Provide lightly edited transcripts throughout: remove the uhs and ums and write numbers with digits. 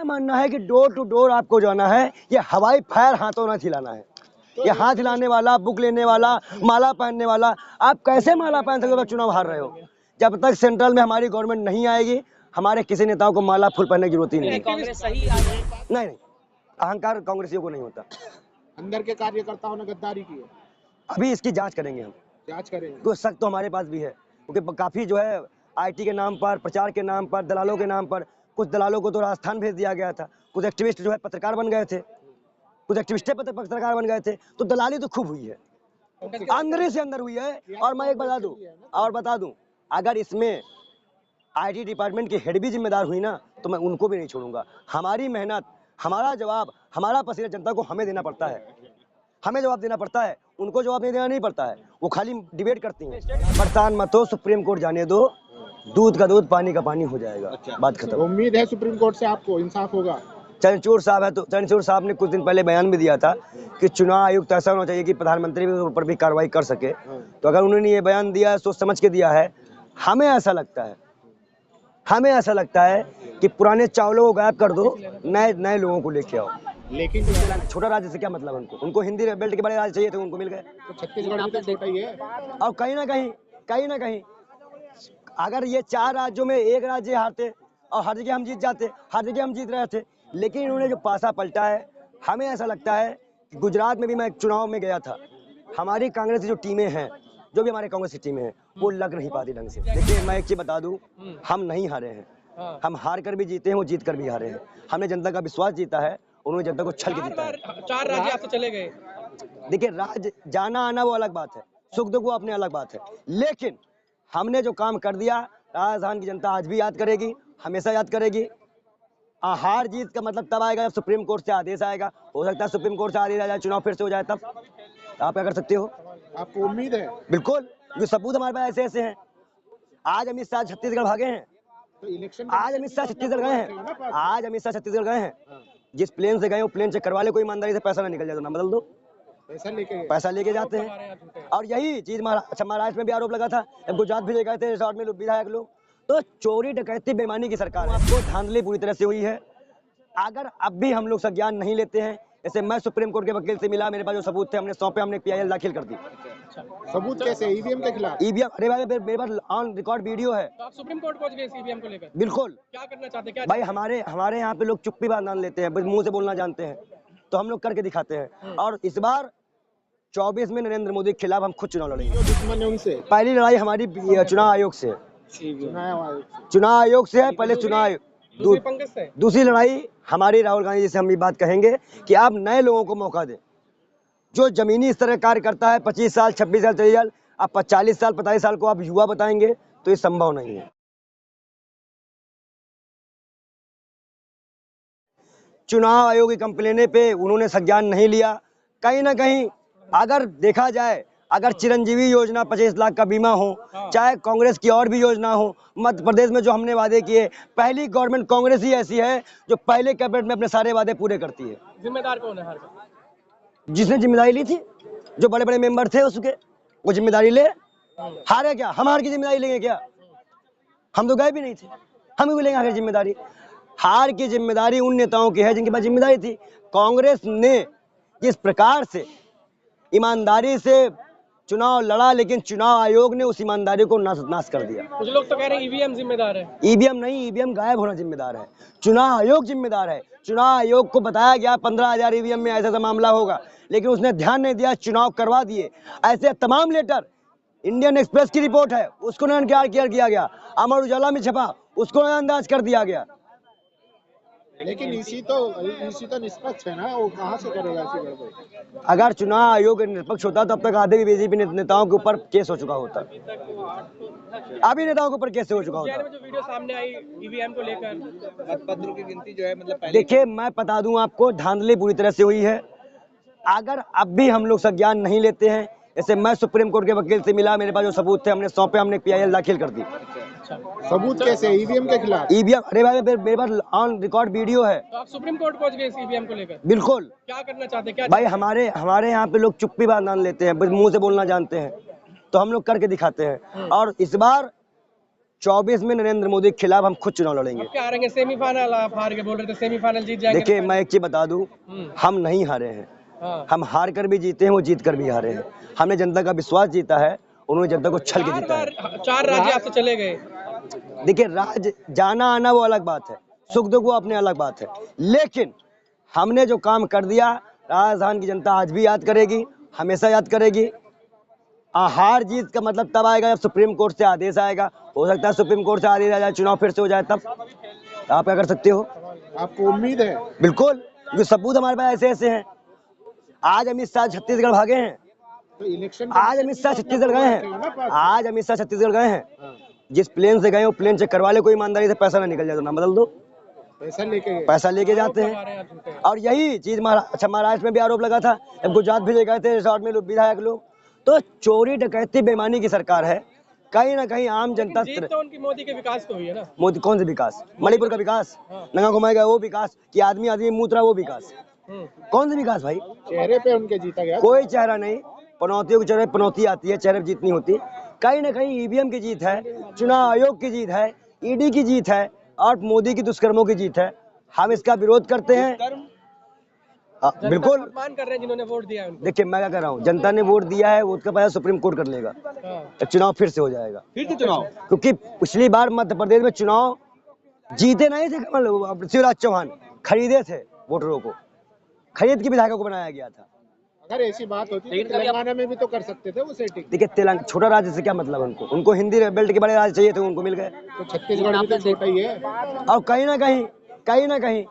मानना है कि डोर टू डोर आपको जाना है, ये हवाई फायर हाथों ना खिलाना है। ये हाथ हिलाने वाला, बुक लेने वाला, माला पहनने वाला, आप कैसे माला पहन सकते हो चुनाव हार रहे हो? जब तक सेंट्रल में हमारी गवर्नमेंट नहीं आएगी, हमारे किसी नेताओं को माला फूल पहनने की जरूरत ही नहीं है। कांग्रेस सही आ गई? नहीं, अहंकार कांग्रेसियों को नहीं होता। अंदर के कार्यकर्ताओं ने गद्दारी की है, अभी इसकी जांच करेंगे हम, जांच करेंगे। कुछ शक तो हमारे पास भी है, क्योंकि काफी जो है आईटी के नाम पर, प्रचार के नाम पर, दलालों के नाम पर, कुछ दलालों को तो राजस्थान भेज दिया गया था, कुछ एक्टिविस्ट जो है पत्रकार बन गए थे, कुछ एक्टिविस्ट पत्रकार बन गए थे, तो दलाली तो खूब हुई है, अंदर से अंदर हुई है। और मैं एक बता दूं, अगर इसमें आईटी डिपार्टमेंट की हेड भी जिम्मेदार हुई ना, तो मैं उनको भी नहीं छोड़ूंगा। हमारी मेहनत, हमारा जवाब, हमारा पसीना जनता को हमें देना पड़ता है, हमें जवाब देना पड़ता है, उनको जवाब नहीं देना नहीं पड़ता है। वो खाली डिबेट करती हैं। परेशान मत हो, सुप्रीम कोर्ट जाने दो, दूध का दूध, पानी का पानी हो जाएगा। बात खत्म। उम्मीद है सुप्रीम कोर्ट से आपको इंसाफ होगा? चंद्रचूड़ साहब है, तो चंद्रचूड़ साहब ने कुछ दिन पहले बयान भी दिया था कि चुनाव आयुक्त ऐसा होना चाहिए कि प्रधानमंत्री के ऊपर भी कार्रवाई कर सके। तो अगर उन्होंने ये बयान दिया है, सोच समझ के दिया है, हमें ऐसा लगता है कि पुराने चावलों को गायब कर दो, नए लोगों को लेके आओ। लेकिन छोटा राज्य से क्या मतलब उनको हिंदी बेल्ट के बड़े राज्य चाहिए थे, उनको मिल गए। तो छत्तीसगढ़ भी तो छोटा ही है। और कहीं ना कहीं अगर ये 4 राज्यों में एक राज्य हारते और हर जगह हम जीत जाते, हर जगह हम जीत रहे थे, लेकिन इन्होंने जो पासा पलटा है, हमें ऐसा लगता है कि गुजरात में भी मैं एक चुनाव में गया था, हमारी कांग्रेस की जो टीमें हैं, जो भी हमारे कांग्रेस की टीमें हैं, वो लग नहीं पाती ढंग से। देखिए मैं एक चीज बता दूं, हम नहीं हारे हैं, हम हार कर भी जीते हैं, वो जीत कर भी हारे हैं। हमने जनता का विश्वास जीता है, उन्होंने जनता को छल के जीता है। 4 राज्य आपसे चले गए। देखिए राज्य जाना आना वो अलग बात है, सुख दुख वो अपनी अलग बात है, लेकिन हमने जो काम कर दिया, राजस्थान की जनता आज भी याद करेगी, हमेशा याद करेगी। हार जीत का मतलब तब आएगा जब सुप्रीम कोर्ट से आदेश आएगा। हो सकता है सुप्रीम कोर्ट से आदेश आ जाए, चुनाव फिर से हो जाए, तब आप क्या कर सकते हो? आपको उम्मीद है? बिल्कुल, जो सबूत हमारे पास ऐसे हैं। आज अमित शाह छत्तीसगढ़ भागे हैं, तो इलेक्शन आज अमित शाह छत्तीसगढ़ गए हैं, जिस प्लेन से गए वो प्लेन चेक करवा ले, कोई ईमानदारी से पैसा ना निकल जाए तो ना बदल दो, पैसा लेके जाते हैं। और यही चीज महाराष्ट्र में भी आरोप लगा था, जब गुजरात भी ले गए थे रिसोर्ट में विधायक लोग। तो चोरी डकैती बेईमानी की सरकार है, आपको धांधली पूरी तरह से हुई है। अगर अब भी हम लोग संज्ञान नहीं लेते हैं, जैसे मैं सुप्रीम कोर्ट के वकील से मिला, मेरे पास जो सबूत थे हमने सौंपे, हमने पीआईएल दाखिल कर दी। सबूत कैसे? ईवीएम के खिलाफ? ईवीएम, अरे भाई मेरे पास ऑन रिकॉर्ड वीडियो है। तो आप सुप्रीम कोर्ट पहुंच गए ईवीएम को लेकर? बिल्कुल। क्या करना चाहते हैं? भाई हमारे यहाँ पे लोग चुप्पी बांध लेते हैं, मुंह से बोलना जानते हैं, तो हम लोग करके दिखाते हैं। और इस बार 24 में नरेंद्र मोदी के खिलाफ हम खुद चुनाव लड़ेंगे। जो दुश्मन है उनसे? पहली लड़ाई हमारी चुनाव आयोग से है, चुनाव आयोग से है पहले चुनाव। दूसरी लड़ाई हमारी राहुल गांधी जी से हम ये बात कहेंगे कि आप नए लोगों को मौका दें, जो जमीनी स्तर का कार्य करता है, 25 साल 26 साल 23 साल, आप 40 साल 45 साल को आप युवा बताएंगे, तो ये संभव नहीं है। चुनाव आयोग की कंप्लेने पे उन्होंने संज्ञान नहीं लिया। कहीं ना कहीं अगर देखा जाए, अगर चिरंजीवी योजना 25 लाख का बीमा हो, चाहे कांग्रेस की और भी योजना हो, मध्य प्रदेश में जो हमने वादे किए, पहली गवर्नमेंट कांग्रेस ही ऐसी है जो पहले कैबिनेट में अपने सारे वादे पूरे करती है। जिम्मेदार कौन है हार का? जिसने जिम्मेदारी ली थी, जो बड़े बड़े मेंबर थे उसके, वो जिम्मेदारी ले। हारे क्या? हम हार की जिम्मेदारी लेंगे क्या? हम तो गए भी नहीं थे, हम भी लेंगे हार की जिम्मेदारी? हार की जिम्मेदारी उन नेताओं की है जिनके पास जिम्मेदारी थी। कांग्रेस ने जिस प्रकार से ईमानदारी से चुनाव लड़ा, लेकिन चुनाव आयोग ने उस ईमानदारी को नाश कर दिया। कुछ लोग तो कह रहे हैं ईवीएम जिम्मेदार है। ईवीएम नहीं, ईवीएम गायब होना जिम्मेदार है, चुनाव आयोग जिम्मेदार है। चुनाव आयोग को बताया गया 15,000 ईवीएम में ऐसा मामला होगा, लेकिन उसने ध्यान नहीं दिया, चुनाव करवा दिए। ऐसे तमाम लेटर, इंडियन एक्सप्रेस की रिपोर्ट है, उसको नजरअंदाज किया गया, अमर उजाला में छपा, उसको नजरअंदाज कर दिया गया। लेकिन इसी तो निष्पक्ष है ना, वो कहाँ से करेगा ऐसी गड़बड़ी? अगर चुनाव आयोग निष्पक्ष होता तो अब तक आधे भी बीजेपी नेताओं के ऊपर केस हो चुका होता, अभी नेताओं के ऊपर केस हो चुका होता। जो वीडियो सामने आई ईवीएम को लेकर, मतपत्रों की गिनती जो है, मतलब देखिए मैं बता दूं आपको, धांधली पूरी तरह से हुई है। अगर अब भी हम लोग संज्ञान नहीं लेते हैं, जैसे मैं सुप्रीम कोर्ट के वकील से मिला, मेरे पास जो सबूत थे हमने सौंपे, हमने पीआईएल दाखिल कर दी। सबूत कैसे? ईवीएम के खिलाफ? ईवीएम, अरे भाई मेरे पास ऑन रिकॉर्ड वीडियो है। तो आप सुप्रीम कोर्ट पहुंच गए ईवीएम को लेकर? बिल्कुल। क्या करना चाहते हैं? भाई हमारे यहाँ पे लोग चुप्पी बांध लेते हैं, मुंह से बोलना जानते हैं, तो हम लोग करके दिखाते हैं। और इस बार 24 में नरेंद्र मोदी के खिलाफ हम खुद चुनाव लड़ेंगे। अब क्या हारेंगे? सेमीफाइनल आप हार के बोल रहे थे, सेमीफाइनल जीत जाएंगे। देखिए मैं एक चीज बता दूं, हम नहीं हारे हैं, हाँ। हम हार कर भी जीते हैं, वो जीत कर भी हारे हैं। हमने जनता का विश्वास जीता है, उन्होंने जनता को छल के जीता है। 4 राज्य आपसे चले गए। देखिए राज जाना आना वो अलग बात है, सुख दुख वो अपने अलग बात है, लेकिन हमने जो काम कर दिया राजस्थान की जनता आज भी याद करेगी, हमेशा याद करेगी। हार जीत का मतलब तब आएगा जब सुप्रीम कोर्ट से आदेश आएगा। हो सकता है सुप्रीम कोर्ट से आदेश आ जाए, चुनाव फिर से हो जाए, तब आप क्या कर सकते हो? आपको उम्मीद है? बिल्कुल, क्योंकि सबूत हमारे पास ऐसे ऐसे हैं। आज अमित शाह छत्तीसगढ़ भागे हैं, तो इलेक्शन आज अमित शाह छत्तीसगढ़ गए हैं, आज अमित शाह छत्तीसगढ़ गए हैं। हाँ। जिस प्लेन से गए वो प्लेन चेक करवा ले, कोई ईमानदारी से पैसा ना निकल जाए तो ना बदल दो, पैसा लेके जाते हैं। और यही चीज महाराष्ट्र में भी आरोप लगा था, जब गुजरात भी ले गए थे रिसोर्ट में विधायक लोग। तो चोरी डकैती बेईमानी की सरकार है, कहीं ना कहीं आम जनता। जीत तो उनकी मोदी के विकास तो हुई है ना। मोदी कौन सा विकास? मणिपुर का विकास, नंगा घुमाएगा वो विकास, कि आदमी आदमी मूत रहा वो विकास? कौन सा विकास भाई? चेहरे पे उनके जीता गया, कोई चेहरा नहीं, पनौतियों के चेहरे पनौती आती है, चेहरे पे जीत नहीं होती। कहीं ना कहीं ईवीएम की जीत है, चुनाव आयोग की जीत है, ईडी की जीत है और मोदी की दुष्कर्मों की जीत है। हम इसका विरोध करते हैं। बिल्कुल मान कर रहे हैं जिन्होंने वोट दिया है उनको। देखिए मैं क्या कर रहा हूँ, जनता ने वोट दिया है, वो उसका पहले सुप्रीम कोर्ट कर लेगा, तो चुनाव फिर से हो जाएगा। फिर से चुनाव, क्योंकि पिछली बार मध्य प्रदेश में चुनाव जीते नहीं थे पृथ्वीराज चौहान, खरीदे थे वोटरों को, खरीद के विधायकों को बनाया गया था। अगर ऐसी बात होती तो तेलंगाना में भी तो कर सकते थे वो सेटिंग। देखिए तेलंगाना छोटा राज्य से क्या मतलब, उनको हिंदी बेल्ट के बड़े राज्य चाहिए थे, उनको मिल गए। तो छत्तीसगढ़ भी तो छोटा ही है। और कहीं ना कहीं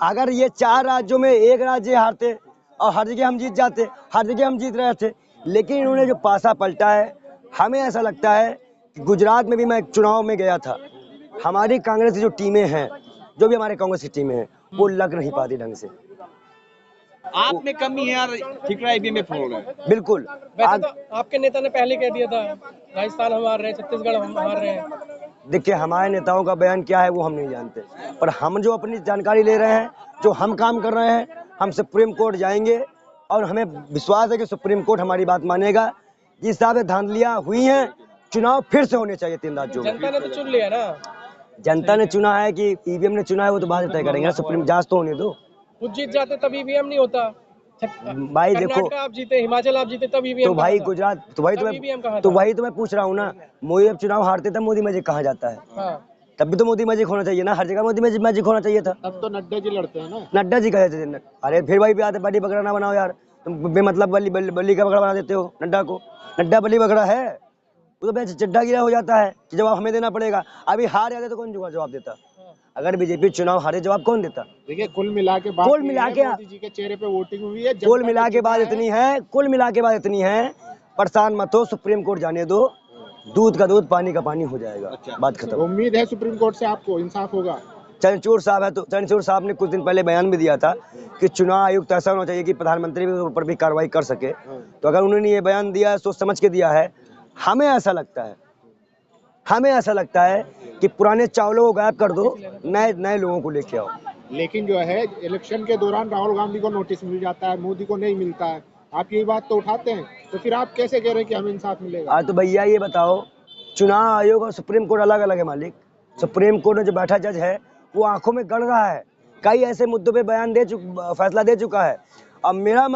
अगर ये 4 राज्यों में एक राज्य हारते और हर जगह हम जीत जाते, हर जगह हम जीत रहे थे, लेकिन इन्होंने जो पासा पलटा है, हमें ऐसा लगता है कि गुजरात में भी मैं चुनाव में गया था, हमारी कांग्रेस की जो टीमें हैं, जो भी हमारे कांग्रेस की टीमें हैं, वो लग नहीं पाती ढंग से। आप में कमी है और ठीक रहा ईवीएम में फ्रॉड है। बिल्कुल। वैसे तो आपके नेता ने पहले कह दिया था राजस्थान हम हार रहे हैं, छत्तीसगढ़ हम हार रहे हैं। देखिए हमारे नेताओं का बयान क्या है वो हम नहीं जानते, पर हम जो अपनी जानकारी ले रहे हैं, जो हम काम कर रहे हैं, हम सुप्रीम कोर्ट जाएंगे और हमें विश्वास है कि सुप्रीम कोर्ट हमारी बात मानेगा। जिस हिसाब से धांधलियां हुई हैं, चुनाव फिर से होने चाहिए 3 राज्यों में। जनता ने तो चुन लिया ना। जनता ने चुना है कि ईवीएम ने चुना है, वो तो बाद में तय करेंगे, सुप्रीम जांच तो होने दो। खुद जीत जाते तब ईवीएम नहीं होता। भाई देखो, आप जीते, हिमाचल आप जीते, तब ईवीएम तो भाई गुजरात, तो वही तो मैं पूछ रहा हूँ ना, मोदी जब चुनाव हारते तब मोदी मैजिक कहाँ जाता है? तब भी तो मोदी मैजिक होना चाहिए ना, हर जगह मोदी मैजिक होना चाहिए था। तब तो नड्डा जी लड़ते हैं ना। नड्डा जी कहते थे, अरे फिर वही भी आते, बली बकरा ना बनाओ यार, तुम बेमतलब बली का बकरा बना देते हो नड्डा को। नड्डा बली बकरा है, वो तो चड्ढा गिरा हो जाता है कि जवाब हमें देना पड़ेगा। अभी हार जाते तो कौन जवाब देता? अगर बीजेपी चुनाव हारे, जवाब कौन देता? देखिए कुल मिला के मोदी जी के चेहरे पे वोटिंग हुई है, कुल मिला के बाद इतनी है, परेशान मत हो, सुप्रीम कोर्ट जाने दो, दूध का दूध पानी का पानी हो जाएगा। अच्छा, बात खत्म। उम्मीद है सुप्रीम कोर्ट से आपको इंसाफ होगा? चंद्रचूड़ साहब है, तो चंद्रचूड़ साहब ने कुछ दिन पहले बयान भी दिया था कि चुनाव आयुक्त ऐसा होना चाहिए कि प्रधानमंत्री के ऊपर भी कार्रवाई कर सके। तो अगर उन्होंने ये बयान दिया है, सोच समझ के दिया है, हमें ऐसा लगता है कि पुराने चावलों को गायब कर दो, नए लोगों को लेके आओ। लेकिन जो है इलेक्शन के दौरान राहुल गांधी को नोटिस मिल जाता है, मोदी को नहीं मिलता है, आप यही बात तो उठाते हैं, तो फिर आप कैसे कह रहे हैं कि हमें इंसाफ मिलेगा? आज तो भैया ये बताओ, चुनाव आयोग और सुप्रीम कोर्ट अलग अलग है मालिक। सुप्रीम कोर्ट में जो बैठा जज है वो आंखों में गड़ रहा है, कई ऐसे मुद्दों पे फैसला दे चुका है। अब मेरा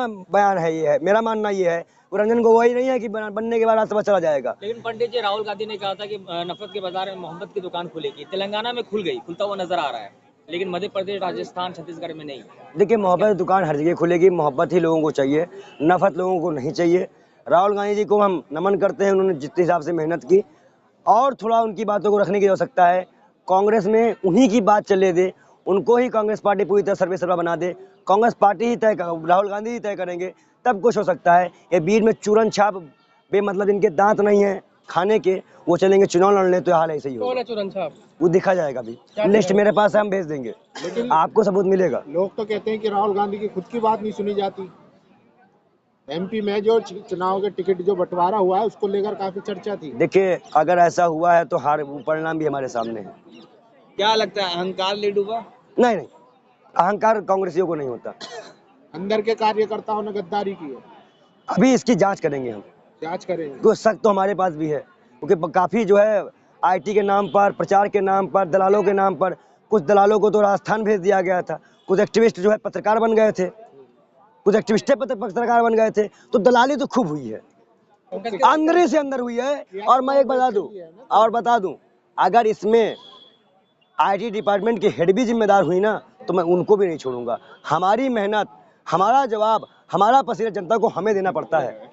मानना ये है, रंजन गोगोई नहीं है कि बनने के बाद राष्ट्रपति चला जाएगा। लेकिन पंडित जी, राहुल गांधी ने कहा था कि नफरत के बाजार में मोहब्बत की दुकान खुलेगी, तेलंगाना में खुलता हुआ नजर आ रहा है, लेकिन मध्य प्रदेश, राजस्थान, छत्तीसगढ़ में नहीं। देखिए मोहब्बत की दुकान हर जगह खुलेगी, मोहब्बत ही लोगों को चाहिए, नफरत लोगों को नहीं चाहिए। राहुल गांधी जी को हम नमन करते हैं, उन्होंने जिस हिसाब से मेहनत की, और थोड़ा उनकी बातों को रखने की आवश्यकता है। कांग्रेस में उन्हीं की बात चलने दे, उनको ही कांग्रेस पार्टी पूरी तरह सर्वेसर्वा बना दे, कांग्रेस पार्टी ही राहुल गांधी ही तय करेंगे, तब कुछ हो सकता है। ये बीच में चूरन छाप बेमतलब, इनके दांत नहीं है खाने के, वो चलेंगे चुनाव लड़ने, तो हाल ऐसे ही होगा। कौन है चूरन छाप? वो दिखा जाएगा, अभी लिस्ट मेरे पास है, हम भेज देंगे, लेकिन आपको सबूत मिलेगा। लोग तो कहते हैं कि राहुल गांधी की खुद की बात नहीं सुनी जाती। एमपी में जो चुनाव के टिकट जो बंटवारा हुआ है, उसको लेकर काफी चर्चा थी। देखिए अगर ऐसा हुआ है तो परिणाम भी हमारे सामने है। क्या लगता है, अहंकार ले डूबा? नहीं, अहंकार कांग्रेसियों को नहीं होता। अंदर के कार्यकर्ताओं ने गद्दारी की है, अभी इसकी जांच करेंगे हम, जांच करेंगे। कुछ शक तो हमारे पास भी है, क्योंकि काफी जो है आईटी के नाम पर, प्रचार के नाम पर, दलालों के नाम पर, कुछ दलालों को तो राजस्थान भेज दिया गया था, कुछ एक्टिविस्ट जो है पत्रकार बन गए थे, कुछ एक्टिविस्टें पत्रकार बन गए थे। तो दलाली तो खूब हुई है, अंदर से अंदर हुई है। और मैं एक बता दूं अगर इसमें आईटी डिपार्टमेंट के हेड भी जिम्मेदार हुई ना तो मैं उनको भी नहीं छोड़ूंगा। हमारी मेहनत, हमारा जवाब, हमारा पसीना जनता को हमें देना पड़ता है,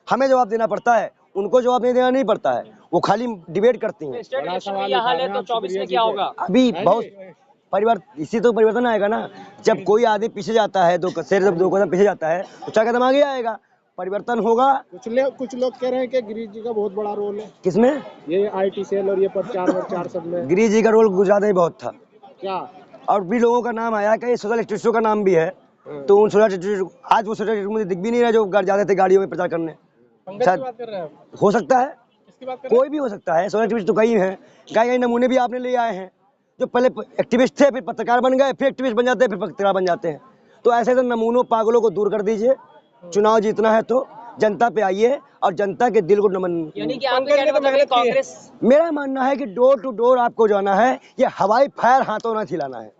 हमें जवाब देना पड़ता है, उनको जवाब नहीं देना नहीं पड़ता है। वो खाली डिबेट करती हैं। स्टेट इलेक्शन में यह हाल है तो 24 में क्या होगा? अभी बहुत इसी तो परिवर्तन आएगा ना। जब कोई आदमी पीछे जाता है, दो कदम पीछे जाता है तो 4 कदम आगे आएगा, परिवर्तन होगा। कुछ लोग कह रहे हैं कि गिरीश जी का बहुत बड़ा रोल है किसमें? ये आईटी सेल और ये प्रचार सब में। गिरीश जी का रोल गुजरात में बहुत था। क्या? और भी लोगों का नाम आया कि सोशल एक्टिविस्टों का नाम भी है। तो उन सोशल एक्टिविस्ट आज वो सोशल एक्टिविस्ट मुझे दिख भी नहीं रहा जो घर जाते थे गाड़ियों में प्रचार करने। हो सकता है, कोई भी हो सकता है। सोशल एक्टिविस्ट तो कई हैं, कई नमूने भी आपने ले आए हैं जो पहले एक्टिविस्ट थे, फिर पत्रकार बन गए, फिर एक्टिविस्ट बन जाते हैं, फिर पत्रकार बन जाते हैं। तो ऐसे नमूनों पागलों को दूर कर दीजिए। चुनाव जीतना है तो जनता पे आइए और जनता के दिल को नमन। यानी कि आपके कहने का मतलब है कांग्रेस, मेरा मानना है कि डोर टू डोर आपको जाना है। ये हवाई फायर हाथों ना खिलाना है।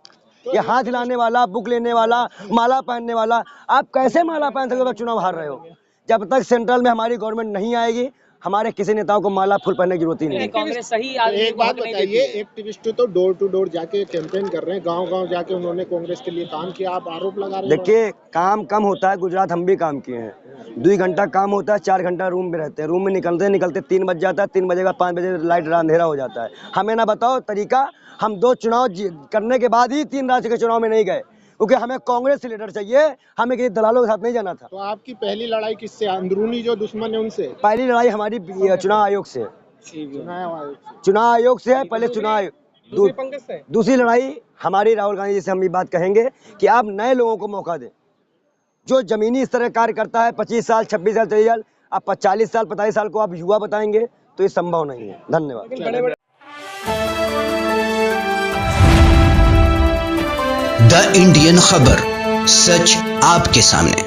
ये हाथ हिलाने वाला, बुक लेने वाला, माला पहनने वाला, आप कैसे माला पहन सकते हो? चुनाव हार रहे हो। जब तक सेंट्रल में हमारी गवर्नमेंट नहीं आएगी, हमारे किसी नेताओं को माला फूल पहनने की जरूरत ही नहीं है। कांग्रेस सही एक बात बताइए, एक्टिविस्ट तो डोर टू डोर जाके कैंपेन कर रहे हैं, गांव-गांव जाके उन्होंने कांग्रेस के लिए काम किया, आप आरोप लगा रहे हैं। देखिए, काम कम होता है, गुजरात हम भी काम किए हैं। 2 घंटा काम होता है, 4 घंटा रूम में रहते हैं। रूम में निकलते 3 बज जाता है, 3 बजेगा 5 बजे लाइट अंधेरा हो जाता है। हमें ना बताओ तरीका, हम 2 चुनाव करने के बाद ही 3 राज्य के चुनाव में नहीं गए, क्योंकि हमें कांग्रेस से लीडर चाहिए, हमें किसी दलालों के साथ नहीं जाना था। तो आपकी पहली लड़ाई किससे? अंदरूनी जो दुश्मन है उनसे? पहली लड़ाई हमारी चुनाव आयोग से, चुनाव आयोग से है। पहले चुनाव, दूसरी लड़ाई हमारी राहुल गांधी जी से हम ये बात कहेंगे कि आप नए लोगों को मौका दें। जो जमीनी स्तर का कार्य करता है 25 साल, 26 साल, 23 साल, आप 40 साल, 45 साल को आप युवा बताएंगे तो ये संभव नहीं है। धन्यवाद। द इंडियन खबर, सच आपके सामने।